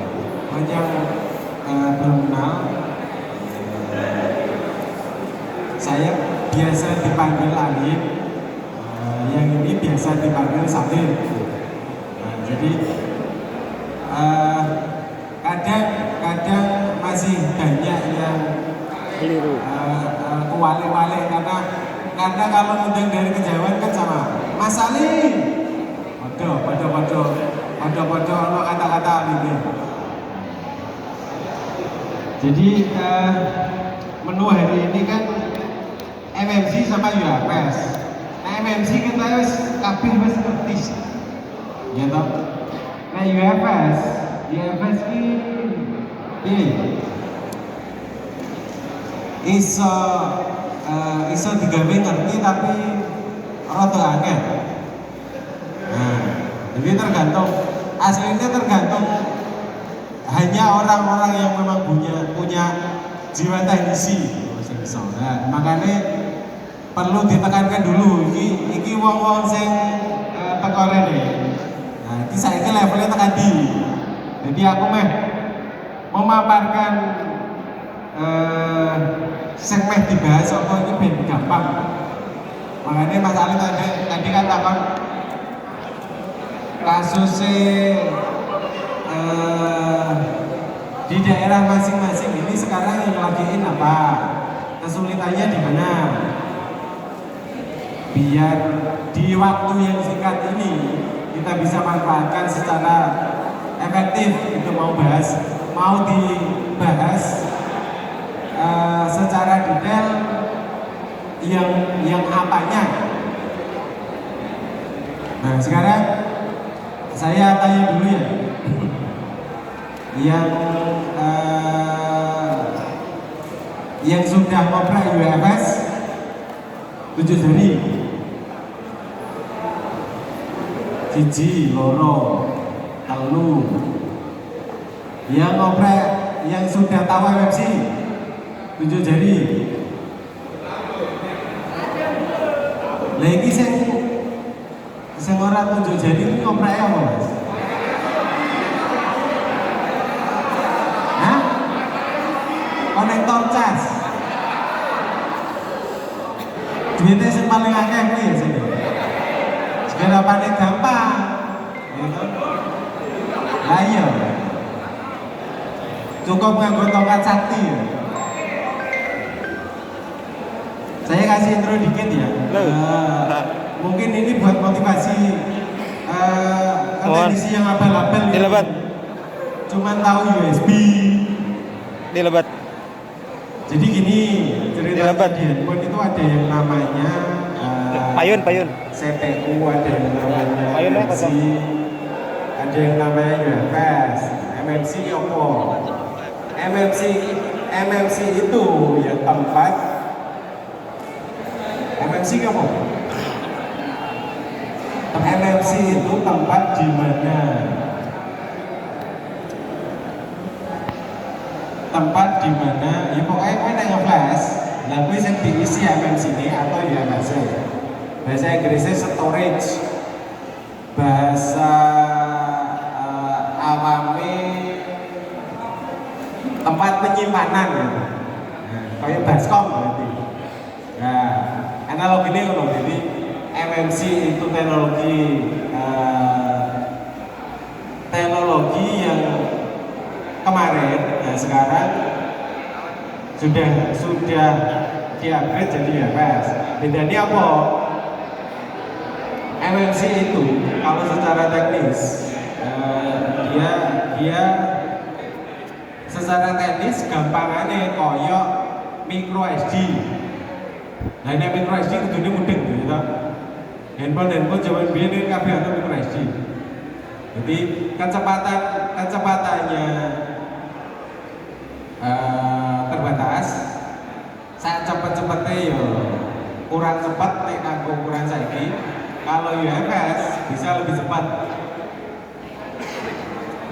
D: Yang belum kenal, saya biasa dipanggil Alif, yang ini biasa dipanggil Salim. Nah, jadi kadang masih banyak yang
C: Keliru.
D: kewalik-walik karena kalau undang dari kejauhan kan sama Mas Salim. Pada kata-kata ini. Jadi menu hari ini kan MMC sama UFS. Nah MMC kita wis kabeh wis ngerti. Ya toh. Nah UFS ki iso digawe ngerti tapi rada angel. Nah, jadi aslinya tergantung hanya orang-orang yang memang punya jiwa teknisi. Nah, makanya perlu ditekankan dulu iki wong-wong sing teko rene. Nah, iki saiki levelnya tekan ndi. Jadi aku memaparkan segmen dibahas apa itu ben gampang. Makanya Mas Ali tadi katakan kasusnya di daerah masing-masing ini sekarang yang lagiin apa, kesulitannya di mana, biar di waktu yang singkat ini kita bisa manfaatkan secara efektif. Itu mau dibahas secara detail yang apanya. Nah sekarang saya tanya dulu ya, yang sudah ngoprek UFS 7 jari, siji, loro, telu. Yang ngoprek, yang sudah tahu MFC 7 jari. Lagi sing ora 7 jari ini ngoprek apa Mas? Hah? Konektor cas. Duitnya sing paling akeh kuwi ya sing. Segarapane gampang. Gitu. Lah iya. Cukup nganggo tongkat sakti ya. Saya kasih intro dikit ya. Mungkin ini buat motivasi teknisi yang abal-abal ya. Cuman tahu USB.
C: Dilebat.
D: Jadi gini, cerita di handphone itu ada yang namanya
C: Payun.
D: CPU, ada yang namanya
C: Payun apa
D: MMC, ada yang namanya UFS. MMC apa? MMC itu ya tempat MMC apa? MMC itu tempat di mana ya pokoknya kowe nang nge-flash, lah kuwi sing diisi MMC ini atau UFS. Bahasa Inggrisnya storage. Bahasa awame tempat penyimpanan ya. Kayak baskom berarti. Nah, analoginya ngono. Jadi MMC itu teknologi yang kemarin, nah sekarang sudah di-upgrade jadi UFS. Bedanya apa? MMC itu kalau secara teknis dia secara teknis gampangannya koyok micro SD. Nah ini micro SD kudune mudeng gitu. Handphone zaman biyen ini kabeh ana micro SD. Jadi kecepatannya terbatas. Saat cepet-cepetnya ya kurang cepat nek kanggo ukuran saiki. Kalau UFS bisa lebih cepat.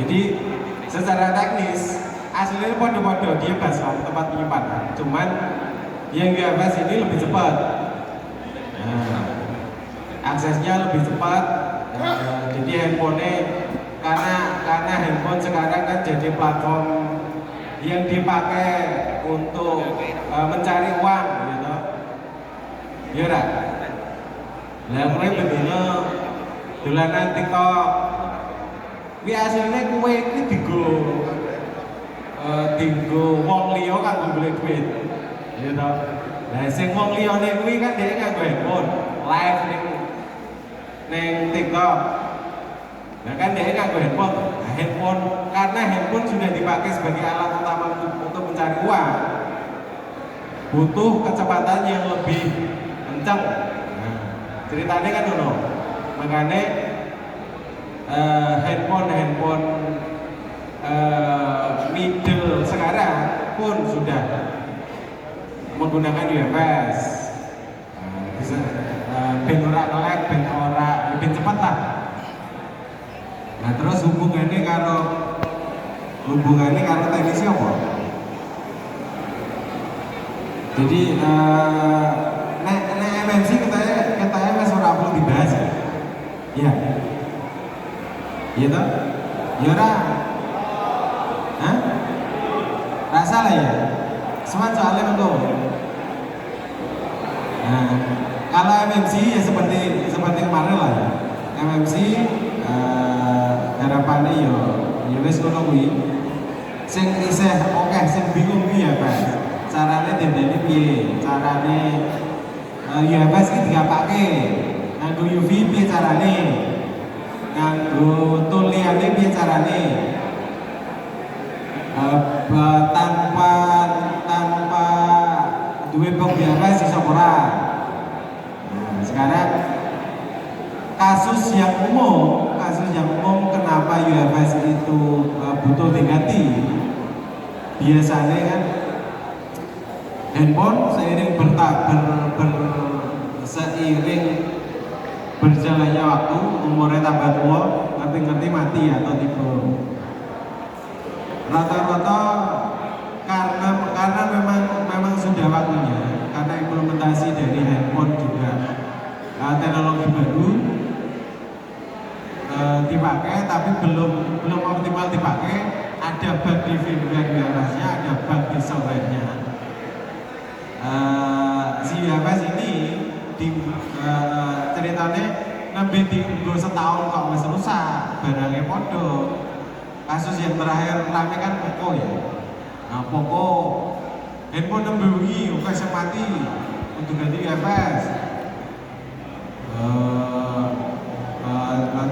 D: Jadi secara teknis aslinya podo-podo dia baskom tempat penyimpanan. Cuman yang UFS ini lebih cepat. Nah, aksesnya lebih cepat. Jadi handphone karena handphone sekarang kan jadi platform yang dipakai untuk mencari uang gitu. Ya ora? Lah mulai bedino dolanan TikTok. Kuwi asline kowe iki dienggo wong liya kanggo golek duit. Ya to. Lah sing wong liyane kuwi kan dhek nganggo handphone live ning TikTok. Nah kan dhek nganggo handphone. Nah, karena handphone sudah dipakai sebagai alat utama untuk mencari uang. Butuh kecepatan yang lebih kencang. Ceritanya kan ngono. Makanya handphone middle sekarang pun sudah menggunakan UFS. Bisa ben ora nge-lag, ben ora lebih cepat lah. Nah terus hubungannya karo teknisi apa? Jadi MMC katanya masih ora perlu dibahas ya? Iya. Iya toh? Ya ora. Hah? Rasa lah ya? Semuanya soalnya betul. Nah, kalau MMC ya seperti kemarin lah ya. MMC harapannya ya wis ngono kuwi. Sing isih akeh sing bingung kuwi ya, Pak. Carane dendene piye? Carane UFS iki digapake. Nganggo UV piye carane? Nganggo tool liyane piye carane? Tanpa duwe bong UFS iso ora. Nah, sekarang kasus yang umum kenapa UFS itu butuh diganti, biasanya kan handphone seiring seiring berjalannya waktu, umurnya tambah tua, ngerti-ngerti mati atau tipe. Rata-rata karena memang sudah waktunya, karena implementasi dari handphone juga teknologi baru dipakai, tapi belum optimal dipakai. Ada bug di firmware UFS-nya, ada bug di software-nya. Si UFS ini ceritanya nembe dienggo setahun kok wis rusak, barangnya podo. Kasus yang terakhir rame kan Poco ya. Nah, Poco handphone nembe wingi kok iso mati, kudu ganti UFS.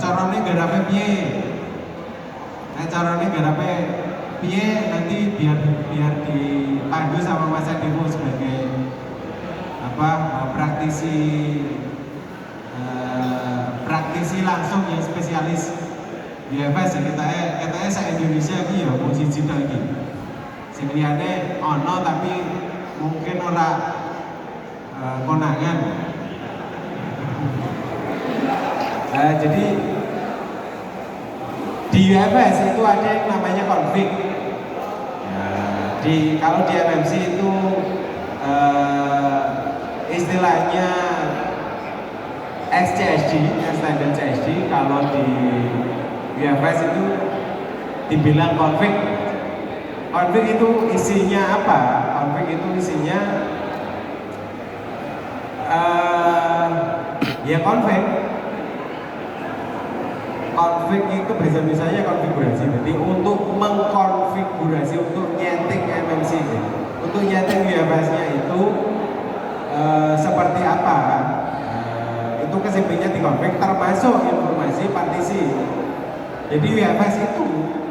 D: Carane garape piye? Carane garape piye nanti biar dipandu sama Mas Dewo sebagai praktisi langsung yang spesialis UFS ya. Kita se-Indonesia iki ya mung siji tok iki. Sing liyane ana tapi mungkin ora konangan. Jadi di UFS itu ada yang namanya config. Kalau di MMC itu istilahnya XCSD, standar CSD. Kalau di UFS itu dibilang config. Config itu isinya apa? Config itu isinya ya config. Config itu bahasa misalnya konfigurasi. Jadi untuk mengkonfigurasi, untuk nyeting MMC, untuk nyeting UFS-nya itu seperti apa? Itu kesimpulannya di config termasuk informasi partisi. Jadi UFS itu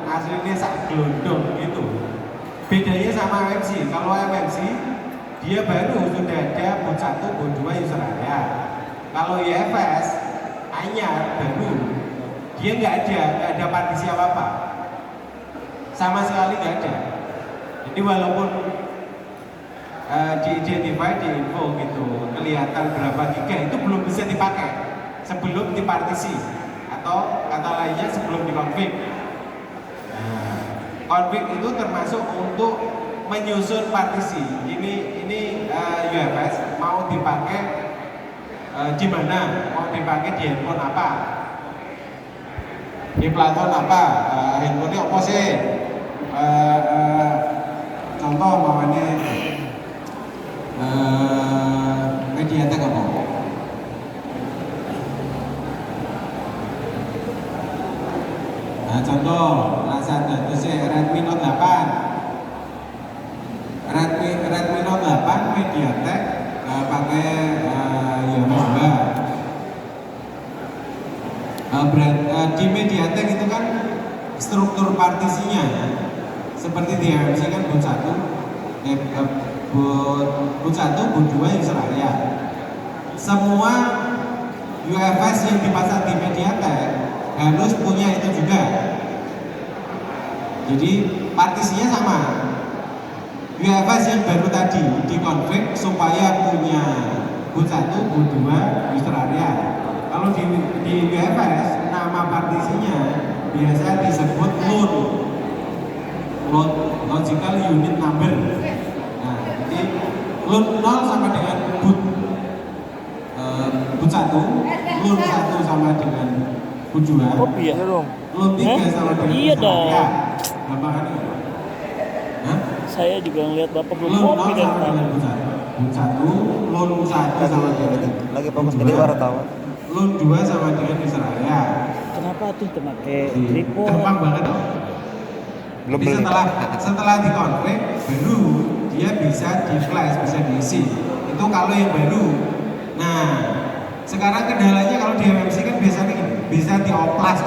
D: aslinya sak glodong gitu. Bedanya sama MMC. Kalau MMC dia baru sudah ada boot 1, boot 2 user area. Kalau UFS anyar baru, dia nggak ada partisi apa-apa, sama sekali nggak ada. Jadi walaupun di-identify, di info gitu, kelihatan berapa giga, itu belum bisa dipakai sebelum dipartisi, atau kata lainnya sebelum dikonfig. Konfig itu termasuk untuk menyusun partisi. Ini UFS mau dipakai di mana, mau dipakai di handphone apa, di platform apa, handphonenya apa sih? Contoh namanya Mediatek apa? Nah, contoh Lazada itu Redmi Note 8. Redmi Note 8 Mediatek pakai Yamaha. Di Mediatek itu kan struktur partisinya seperti di MMC kan boot 1, boot 2 user area. Semua UFS yang dipasang di Mediatek harus punya itu juga. Jadi partisinya sama. UFS yang baru tadi dikonfig supaya punya boot 1, boot 2 user area. Kalau di UFS nama partisinya biasa disebut load logical unit number. Nah, jadi load 0 sama dengan boot 1, load 1 sama dengan boot 2,
C: Kopi ya?
D: load 3 sama dengan
C: Iya
D: user
C: dong.
D: area. Gampangannya apa? Hah?
I: Saya juga ngeliat bapak belum
D: Loan
I: kopi
D: 0
I: dari
D: sama
I: tadi.
D: dengan Boot 1, loan 1 sama dengan
C: Lagi fokus
D: Boot
C: jadi
D: 2,
C: wartawan.
D: loan 2 sama dengan Israel.
I: Kenapa tuh pakai
D: Gampang
I: tripod?
D: banget dong.
C: Belum
D: Jadi
C: beli.
D: setelah dikonflik baru dia bisa di flash, bisa diisi. Itu kalau yang baru. Nah, sekarang kendalanya kalau di MMC kan biasanya gini, bisa dioplos.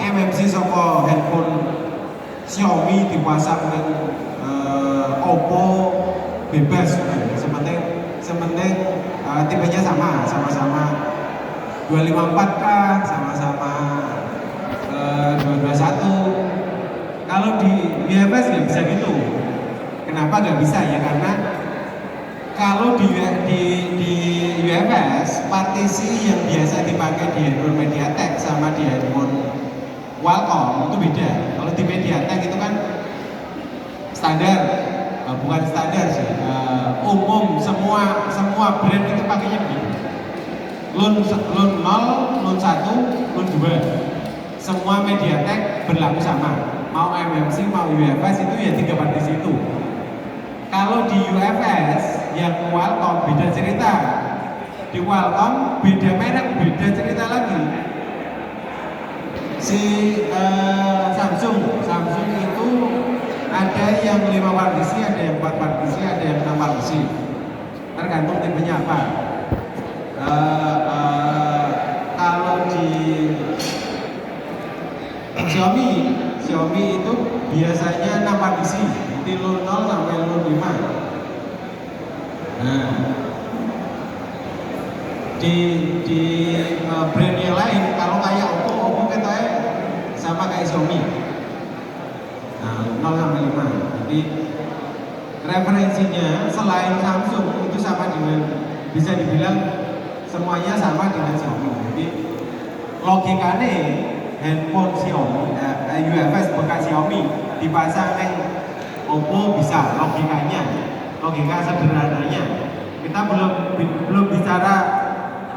D: MMC soko handphone Xiaomi dipasang dengan Oppo bebas. Sementing tipenya sama-sama 254K, sama-sama 221. Kalau di UFS nggak bisa gitu. Kenapa nggak bisa ya? Karena kalau di UFS partisi yang biasa dipakai di handphone MediaTek sama di handphone Qualcomm itu beda. Kalau di MediaTek itu kan standar, bukan standar sih, umum semua brand itu pakainya begitu. Loan 0, loan 1, loan 2. Semua MediaTek berlaku sama. Mau MMC, mau UFS itu ya 3 partisi itu. Kalau di UFS yang Qualcomm beda cerita. Di Qualcomm beda merek, beda cerita lagi. Si Samsung itu ada yang 5 partisi, ada yang 4 partisi, ada yang 6 partisi. Tergantung tipenya apa. Kalau di Xiaomi itu biasanya 6 partisi, di loan 0 sampai loan 5. Nah, di brand yang lain, kalau kayak Oppo katanya sama kayak Xiaomi. Nah, 0 sampai 5. Jadi referensinya selain Samsung itu sama dengan, bisa dibilang semuanya sama dengan Xiaomi. Jadi logikanya handphone Xiaomi, UFS bekas Xiaomi dipasang neng Oppo bisa, logika sederhananya. Kita belum bicara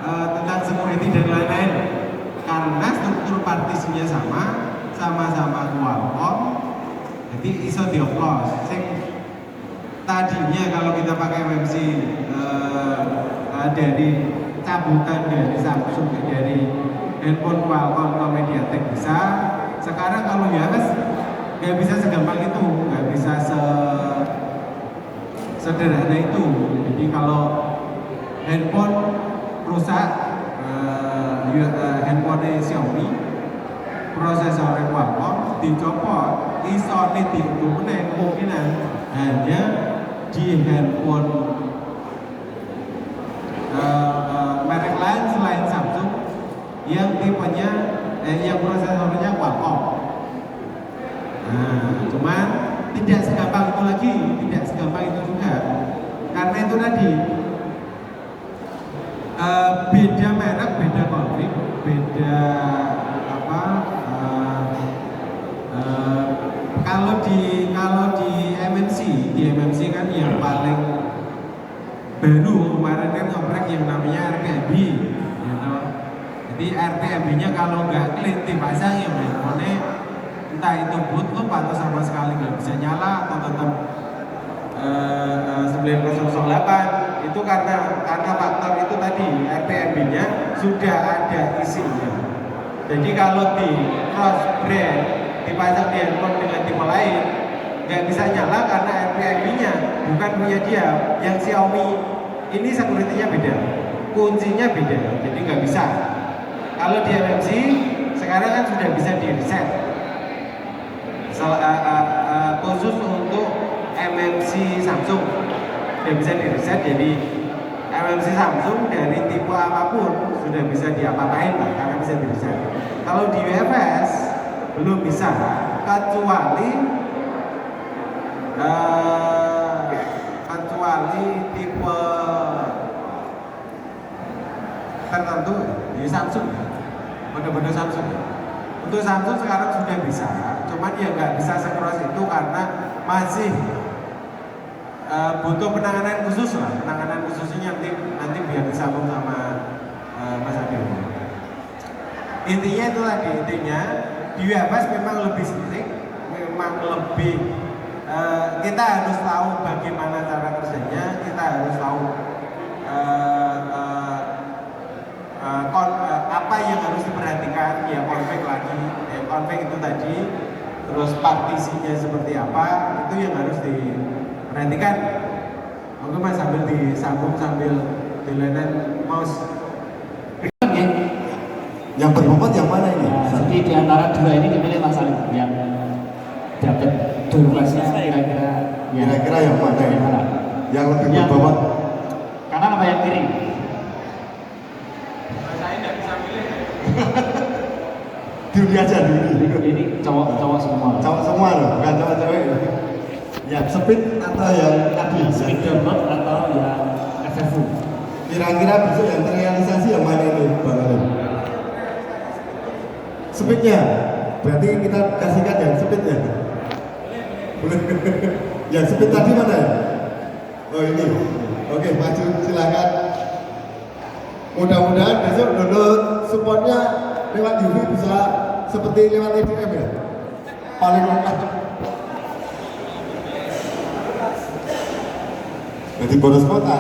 D: tentang security dan lain-lain, karena struktur partisinya sama-sama Qualcomm, jadi iso dioplos. Tadinya kalau kita pakai MMC dari cabutan dari Samsung, dari handphone Qualcomm atau MediaTek bisa. Sekarang kalau UFS nggak bisa segampang itu, nggak bisa sederhana itu. Jadi kalau handphone rusak, handphone Xiaomi, prosesornya Qualcomm dicopot, isone diunduh meneh, kemungkinan hanya di handphone merek lain selain Samsung yang tipenya yang prosesornya Qualcomm. Nah, cuman tidak segampang itu lagi, tidak segampang itu juga. Karena itu tadi beda merek, beda konflik, beda apa? Kalau di MMC kan yang paling baru kemarin kan ngoprek yang namanya RTMB, gitu. Jadi RTMB-nya kalau nggak clean dipasang ya handphone entah itu bluetooth atau sama sekali nggak bisa nyala atau tetap 9008 itu karena faktor itu tadi RTMB-nya sudah ada isinya. Jadi kalau di cross brand dipasang di handphone dengan tipe lain nggak bisa nyala karena RTMB-nya bukan punya dia. Yang Xiaomi ini security-nya beda, kuncinya beda, jadi nggak bisa. Kalau di MMC sekarang kan sudah bisa di reset. Khusus untuk MMC Samsung sudah bisa di reset, jadi MMC Samsung dari tipe apapun sudah bisa diapa-apain lah karena bisa di reset. Kalau di UFS belum bisa, kecuali tipe tertentu di Samsung, benar-benar Samsung. Untuk Samsung sekarang sudah bisa, cuman ya nggak bisa sekeras itu karena masih butuh penanganan khusus lah. Penanganan khususnya nanti biar disambung sama Mas Adil. Intinya itu tadi, intinya di UFS memang lebih strict, memang lebih kita harus tahu bagaimana cara kerjanya, kita harus tahu apa yang harus diperhatikan, ya konflik lagi, konflik itu tadi, terus partisinya seperti apa, itu yang harus diperhatikan. Mungkin Mas sambil disambung sambil dilenan mouse.
E: Yang berbobot yang mana ini?
A: Nah, jadi di antara dua ini dipilih Mas Salim yang dapat durasinya kira-kira
E: Kira-kira yang mana ini? Yang lebih
A: Yang-
E: berbobot?
A: kanan apa yang kiri?
D: Saya tidak bisa pilih.
E: Dulu aja dulu.
A: Ini cowok semua.
E: Cowok semua loh, bukan cowok-cewek. Yang speed atau yang tadi?
A: Speed download atau yang FFU?
E: Kira-kira besok yang terrealisasi yang mana ini, Bang Alim? Speednya, berarti kita kasihkan yang speed ya? Boleh. Yang speed tadi mana ya? Oh ini. Oke, maju silakan. Mudah-mudahan besok download supportnya lewat UV bisa seperti lewat EDM ya? Paling lengkap. Jadi boros kota.